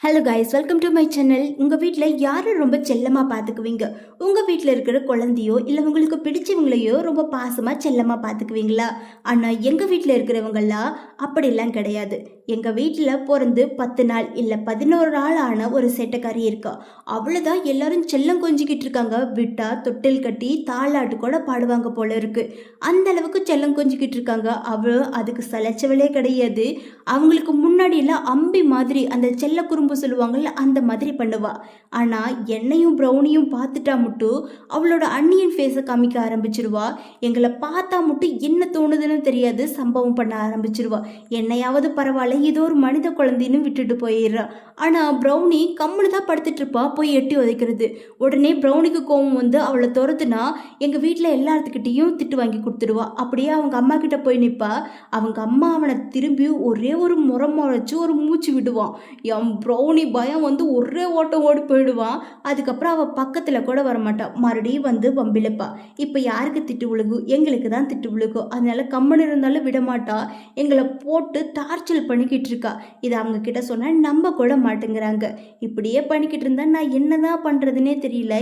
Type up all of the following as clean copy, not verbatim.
Hello guys, welcome to my channel. உங்கள் வீட்டில் யாரை ரொம்ப செல்லமாக பார்த்துக்குவீங்க? உங்கள் வீட்டில் இருக்கிற குழந்தையோ இல்லை உங்களுக்கு பிடிச்சவங்களையோ ரொம்ப பாசமாக செல்லமாக பார்த்துக்குவீங்களா? ஆனால் எங்கள் வீட்டில் இருக்கிறவங்களாம் அப்படிலாம் கிடையாது. எங்கள் வீட்டில் பிறந்து 10 நாள் இல்லை 11 நாள் ஆன ஒரு சேட்டைக்காரி இருக்கா. அவ்வளோதான் எல்லாரும் செல்லம் கொஞ்சிக்கிட்டு இருக்காங்க. விட்டா தொட்டில் கட்டி தாளாட்டு கூட பாடுவாங்க போல இருக்கு. அந்த அளவுக்கு செல்லம் கொஞ்சிக்கிட்டு இருக்காங்க. அவள் அதுக்கு சலைச்சவளே கிடையாது. அவங்களுக்கு முன்னாடியெல்லாம் அம்பி மாதிரி அந்த செல்ல குறும்பு சொல்லுவாங்கல்ல, அந்த மாதிரி பண்ணுவா. ஆனால் என்னையும் ப்ரௌனியும் பார்த்துட்டா மட்டும் அவளோட அன்னியன் ஃபேஸை காமிக்க ஆரம்பிச்சிருவா. எங்களை பார்த்தா மட்டும் என்ன தோணுதுன்னு தெரியாது, சம்பவம் பண்ண ஆரம்பிச்சிருவா. என்னையாவது பரவாயில்ல, ஏதோ ஒரு மனித குழந்தைன்னு விட்டுட்டு போயிடுறா. ஆனால் ப்ரௌனி கம்முன்னு தான் படுத்துட்டு இருப்பா. போய் எட்டி உதைக்கிறது. உடனே ப்ரௌனிக்கு கோவம் வந்து அவளை துரத்துனா எங்கள் வீட்டில் எல்லாத்துக்கிட்டையும் திட்டு வாங்கி கொடுத்துடுவா. அப்படியே அவங்க அம்மா கிட்ட போய் நிற்பா. அவங்க அம்மா அவனை திரும்பி ஒரே ஒரு முறைச்சு ஒரு மூச்சு விடுவான். என் ப்ரௌனி பயம் வந்து ஒரே ஓட்டம் ஓடி போயிடுவான். அதுக்கப்புறம் அவள் பக்கத்தில் கூட வரமாட்டான். மறுபடியும் வந்து வம்பிழுப்பா. இப்போ யாருக்கு திட்டு விழுகும்? எங்களுக்கு தான் திட்டு விழுகும். அதனால கம்மன் இருந்தாலும் விடமாட்டா. எங்களை போட்டு டார்ச்சல் பண்ணிக்கிட்டு இருக்கா. இதை அவங்க கிட்ட சொன்னால் நம்ப கூட மாட்டேங்கிறாங்க. இப்படியே பண்ணிக்கிட்டு இருந்தா நான் என்னதான் பண்ணுறதுனே தெரியல.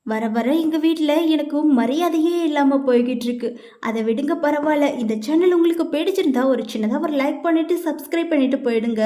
வர வர எங்கள் வீட்டில் எனக்கு மரியாதையே இல்லாமல் போய்கிட்டு இருக்கு. அதை விடுங்க, பரவாயில்ல. இந்த சேனல் உங்களுக்கு பிடிச்சிருந்தா ஒரு சின்னதாக ஒரு லைக் பண்ணிவிட்டு சப்ஸ்கிரைப் பண்ணிவிட்டு போயிடுங்க.